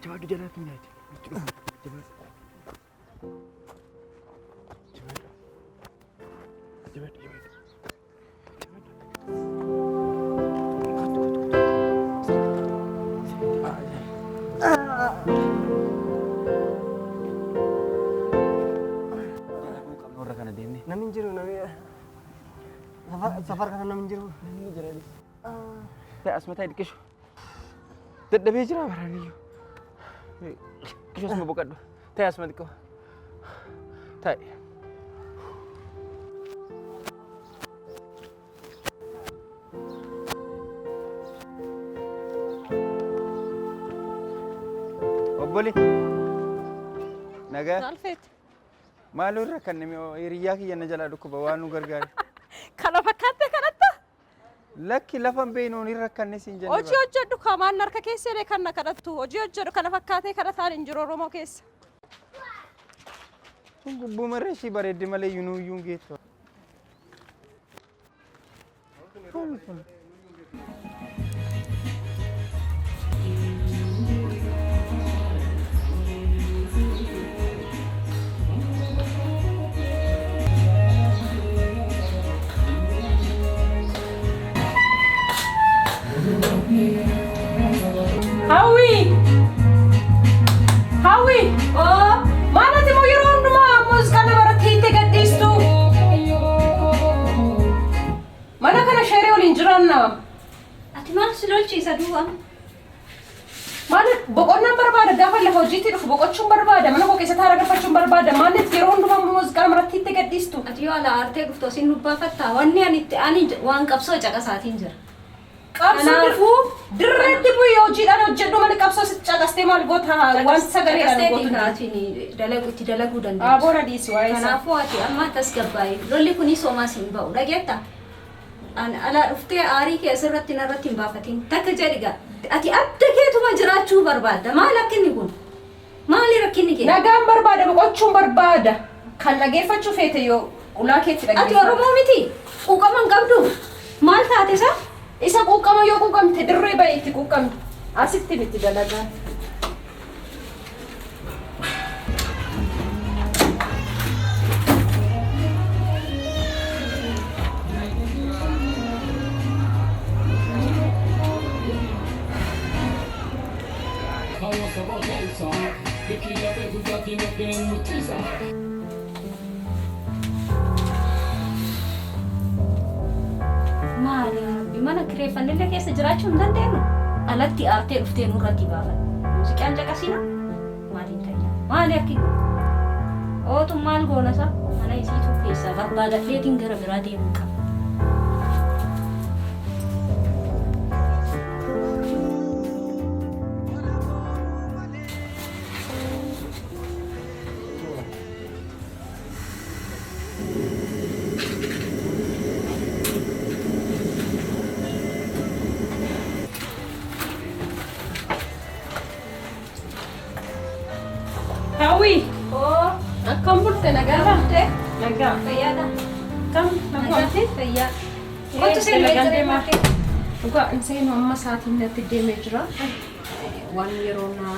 Jawaadu jalaatti minaati. Jawaadu. Namin jiru nami safar kana namin jiru. Asma tayo dikisho. Dadhabee jira baraniyo. Kisho asma bukaddo. Tayo asma dikko. Tayo. Obboli. Nagaa. Alfeet. Maaloo irra kan namni hiriyaa kiyya na jalaa dhukkuba waan nu gargaare. Kana fakkaattee kanatti. Lakki lafan beeynoon irra kan siin jenne. Hojii hojjedhu kamaan harka keessa illee kan na kadhattu. Hojii hojjedhu kana fakkaatee kadhataan hin jiru Oromoo keessa. Gubbuu marra ishii bareedde malee yuunuyyuun geettu. Hawi! Oh! Mana ti mo yeroon dumaamos ka na maratite gaddistu? Mana kana shere waliin jiran na? Ati maal si lolchiisa duwwaa? Maal boqonnaan barbaada gaafa lafa hojiitti dhufu boqochuun barbaada mana koo keessatti haara galfachuun barbaada maaliif yeroon dumaamos ka na maratite gaddistu? Ati yoo ala aartee dhuftu asiin dubbaafattaa wanni ani waan qabsoo caqasaatiin jira. Qabsoo dirreetti bu'ee hojiidhaan hojjedhu malee qabsoo sitti caqastee maal goota waan sagaleedhaan gootu itti dalaguu dandeenya. Aboora dhiisi waa'ee isaa. Kanaafuu ati amma tasgabbaa'e lolli kunis hoomaas hin ba'u dhageetta. Alaa dhuftee aarii kee asirratti narratti hin baafatiin takka jedhiga. Ati adda keetuma jiraachuu barbaadda maal akkinni kun? Maali rakkinni kee? Nagaan barbaada boqochuun barbaada. Kan dhageeffachuu feete yoo ulaa keetti dhageeffatu. Ati Oromoo miti quuqama hin qabdu maal taate isaa? Isa quuqama yoo quuqamte dirree ba'e itti quuqamte asitti miti dalagaa. Mana kireeffannillee keessa jiraachuu hin dandeenyu. Alatti aartee dhuftee nurratti baafan. Muuziqaan caqasina maaliin ta'e? Maali akki? Ootu maal goonasa? Mana isiituu keessaa barbaadadheetiin gara biraa deemuu qaba. Hawi! Oh, Akkam bulte nagaa bulte? Nagaa. fayyaadha. Kam namooti? Fayyaa. Wanti Wanti nagaan deemaa. Dhugaa inseen amma sa'aatiin natti deemee jira. Waan yeroo na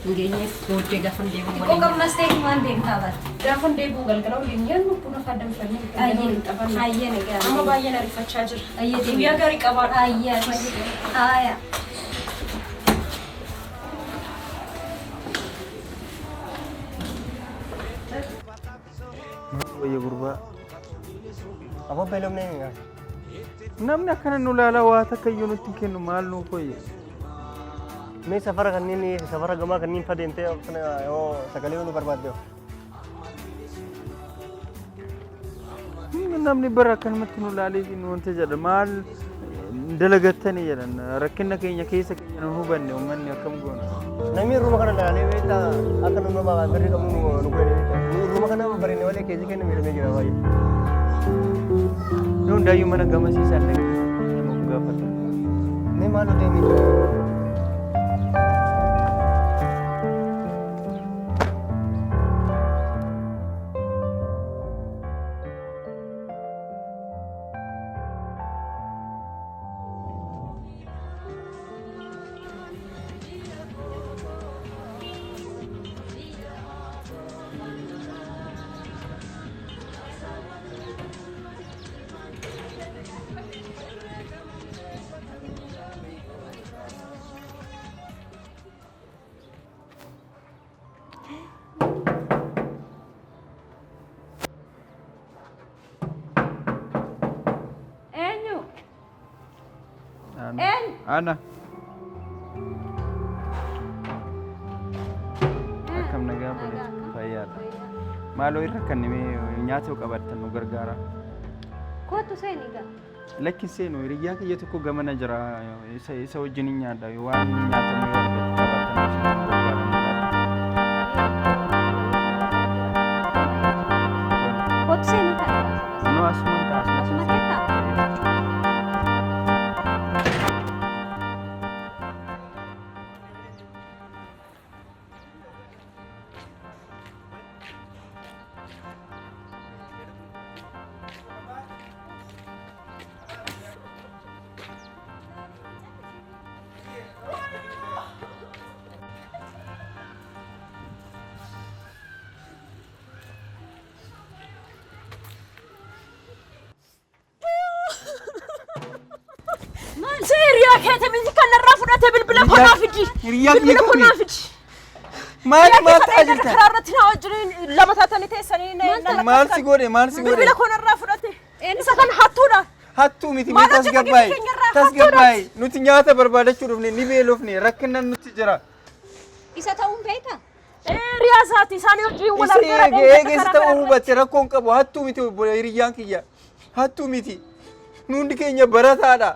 hin geenyeef booddee gaafan deemu Xiqqoo qabnas ta'e waan deemtaa bara. Gaafan deebi'u galgala waliin jennu buna faddamfannee Ayyeen ayyeen egaa. amma baay'ee na rifachaa jira. Ayyee deemu. Guyyaa gaarii qabaadha. Ayyee. Haaya. Wayya gurbaa. Apa belum nih? Namni akkana nu laala waa takka iyyuu nutti hin kennu maal nuu koyye. Mee safara kanneen safara gamaa kanneen fadeemtee yoo sagalee nu barbaadde. Namni bara akkanumatti nu laalee nu wanta jedha maal dalagattanii jedhan rakkina keenya keessa keenya nu hubanne uummanni akkam goona. Namni rumah kana laalee beektaa akka nu nama birri qabu nu godhee rumah kana bareedne walee keessa kenna miidhamee jira baay'ee. Nu hundaayyuu mana gamasiisan nama gaafatu. Mee maal deemee? أنا كم نجاب فيا ما لو يركنني نياتي وقبضت إنه غرغارة كوتو سيني قال لكن سينو رجاك يتكو جمنا جرا يسوي جنيني هذا يوان نياتي ميور قبضت كوتو سيني قال نو أسمع كيتا سيريا كاتب إذا كان الرافضة بالبلا كنافجي بالبلا كنافجي ما تعجلت حرارتنا وجرين لما تاتني تسنين مال سيقولي بالبلا كون الرافضة إنسا كان حطونا hattuu miti mi tasgabbaay nuti nyaata barbaadachuu dhufne ni beelofne rakkinnan nuti jira isa ta'uun beekta riyaasaati isaanii wajjin wal argaa eegessa ta'uu hubatte rakkoon qabu hattuu miti hiriyyaan kiyya hattuu miti nundi keenya barataadha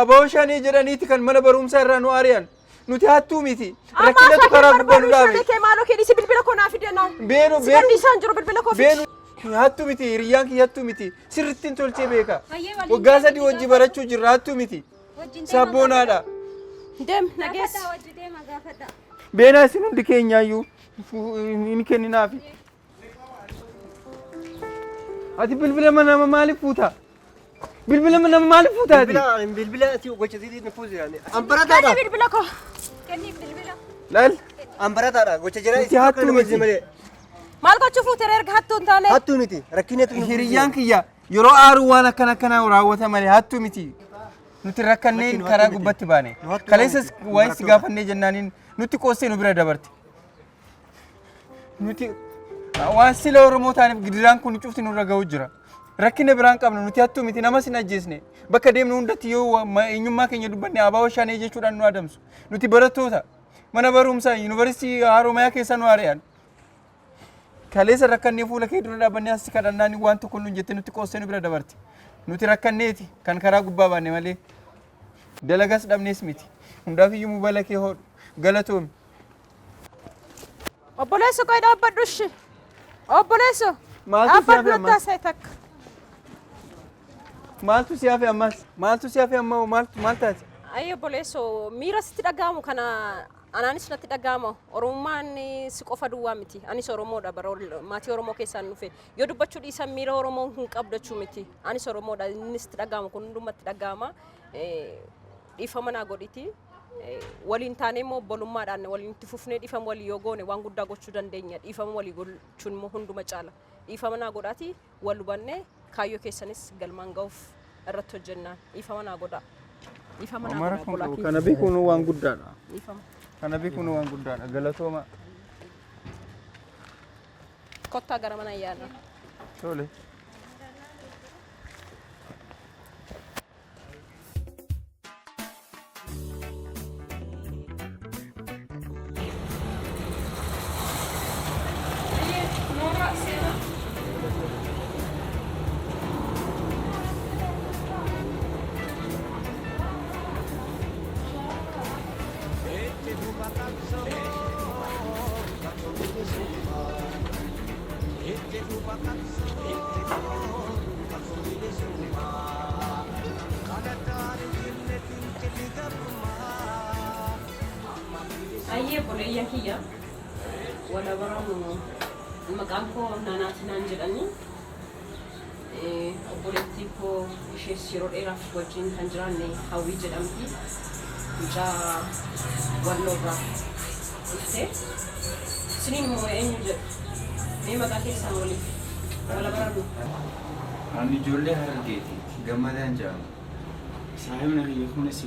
aboo shanii jedhaniiti kan mana barumsaa irraa nu ari'an nuti hattuu miti rakkinatu karaa gubbaa nu dhaabe maaloo keedisi bilbila konaa fidena beenu isaan jiru bilbila koo beenu hattuu miti hiriyyaan kiyya hattuu miti sirrittiin tolchee beeka waggaa sadii wajji barachuu jirra hattuu miti sabboonaadha deem nagees beenaa isin hundi keenyaayyuu hin kenninaafi ati bilbila mana maaliif fuuta bilbila mana maaliif fuuta ati bilbila ati gochatiitii nufuusi yaani ambarataadha bilbila koo kenni bilbila laal ambarataadha gocha jira ati hattuu miti maal gochuu fuutee erga hattuun taane hattuu miti rakkineetu hiriyyaan kiyya yeroo aaruu waan akkana raawwata malee hattuu miti nuti rakkanneen karaa gubbatti baane kaleessas waa'ee si gaafannee jennaaniin nuti qoosee nu bira dabarte nuti waan sila oromoo taaneef gidiraan kun cufti nurra ga'u jira rakkina biraan qabnu nuti hattuu miti nama sin ajjeesne bakka deemnu hundatti yoo eenyummaa keenya dubbanne abaaboo shaanee jechuudhaan nu adamsu nuti barattoota mana barumsaa yuunivarsiitii Haroomayaa keessa nu ari'an kaleessa rakkannee fuula kee dura dhaabannee as kadhannaan waan tokko nu jette nuti qoosee nu bira dabarte nuti rakkanneeti kan karaa gubbaa baanne malee dalagas dhabnees miti hundaafiyyuu mobaayila kee hodhu galatoomi obboleessa qoy dhaabbadhushi obboleessa maaltu si hafe dhaabbadhu ammas taasise takka maaltu si hafe ammas maaltu si hafe amma maal taate ay obboleessa miira sitti dhagaamu kana anaanis natti dhagaama oromummaan si qofa duwwaa miti anis oromoodha bara maatii oromoo keessaan dhufe yoo dubbachuu dhiisan miira oromoo hin qabdachuu miti anis oromoodha inni sitti dhagaama kun hundumatti dhagaama dhiifama naa godhiti waliin taanee immoo obbolummaadhaan waliin itti fufnee dhiifama walii yoo goone waan guddaa gochuu dandeenya dhiifama walii gochuun immoo hunduma caala dhiifama naa godhaati wal hubannee kaayyoo keessanis galmaan ga'uuf irratti hojjennaan dhiifama naa godhaa dhiifama naa godhaa kana beekuun waan guddaadha dhiifama kana beekuun waan guddaadha galatooma kottaa gara mana yaadna tole Aye boleh yang kia, wala barang maqaan koo naannaatinaan jedhanii obboleettii koo ishees yeroo dheeraaf wajjin kan jiraanne hawwii jedhamti mucaa walloorraa dhuftee isiniin immoo eenyu jedhu mee maqaa keessaan waliif wala barannu. Ani ijoollee Harargeeti gammadaan jedhamu saahibni kiyya kunis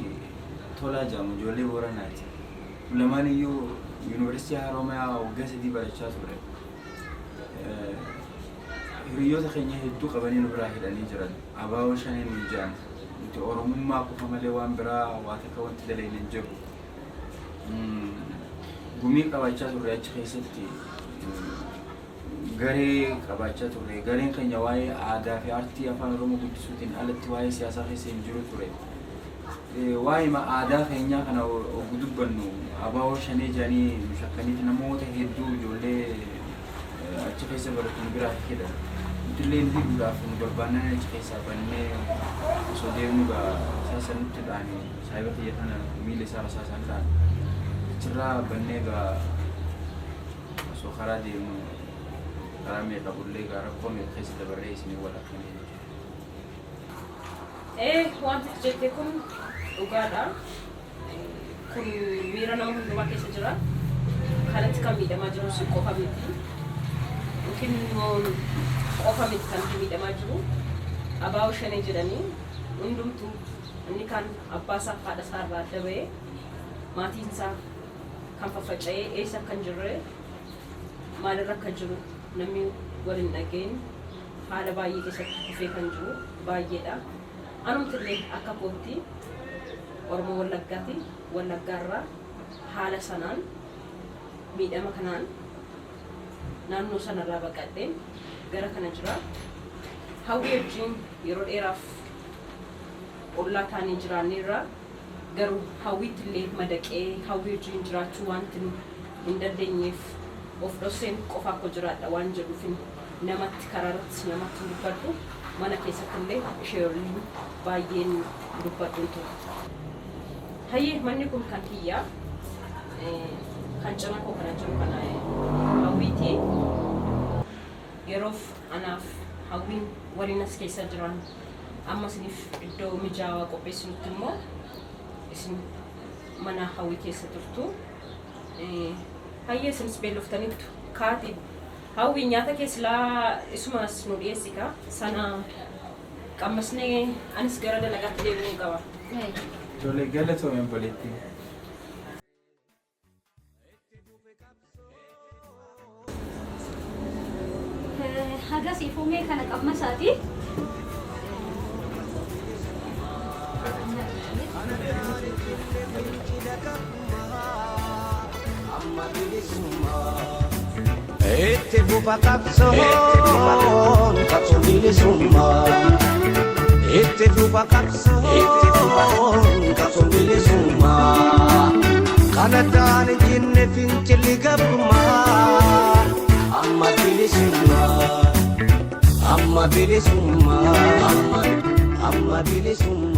Tolaa jedhamu ijoollee Booranaati. Lamaan iyyuu yuunivarsiitii Haroomayaa waggaa 3 barachaa ture. Hiriyoota keenya hedduu qabanii nu biraa hidhanii jiran abaaboo shaniin nu jedhan nuti oromummaa qofa malee waan biraa waa takka wanti dalayne hin jiru. Gumii qabaachaa turre achi keessatti garee qabaachaa turre. Gareen keenya waa'ee aadaa fi aartii afaan oromoo guddisuutiin alatti waa'ee siyaasaa keessa hin jiru ture. Waa'ee aadaa keenyaa kana oguu dubbannu abaaboo shanee jedhanii nu shakkaniiti namoota hedduu ijoollee achi keessa baratan biraa fidhan. Nutillee nuti duudhaaf nu barbaannan achi keessaa bannee osoo deemnu saasa nutti dhaani saayiba kiyya kana miila isaa rasaasaan dhaani. Achirraa bannee osoo karaa deemnu karaa meeqa bullee rakkoo meeqa keessa dabarree isinii wal akkamii jechuudha. Wanti jettee kun dhugaadha. Kun miira nama hundumaa keessa jira. Kanatti kan miidhamaa jiru si qofa miti. Yookiin immoo qofa miti kan miidhamaa jiru. Abaaboo shanee jedhanii hundumtuu inni kan abbaa isaa fi haadha isaa irraa adda bahee maatiin isaa kan faffaca'ee eessa akka hin jirre maalirra akka jiru namni waliin dhageenye haala baay'ee keessatti dhufee kan jiru baay'eedha. Anumtillee akka kootti Oromoo Wallaggaati. Wallaggaarraa haala sanaan miidhama kanaan naannoo sanarraa baqadheen gara kana jira. Hawwii wajjin yeroo dheeraaf ollaa taanii jiraanneerra garuu hawwiitillee madaqee hawwii wajjin jiraachuu wanti hin dandeenyeef of dhokseen qofa akka jiraadha waan jedhuufin namatti karaarratti namatti dubbadhu. Mana keessattillee ishee waliin baay'een dubbadhuun ture. Hayyee manni kun kan kiyyaa kan cina koo kana jiru kana hawwiiti. Yeroof anaaf hawwiin waliin as keessa jiran amma isiniif iddoo mijaawaa qopheessinutti immoo isin mana hawwii keessa turtu. Hayyee isinis beelloftaniittu kaati. Hawwii nyaata keessaa isumas nu dhiyeessika sana qammasnee anis gara dalagaatti deebi'uu qaba. Ijoollee galatoomeen boleetti. Haga siifumee kana qammasaati. Ete bufa kapson bilisumma. Ete bufa kapson bilisumma. Kanadaan jinne fincili gabma. Amma bilisumma. Amma bilisumma. Amma bilisumma.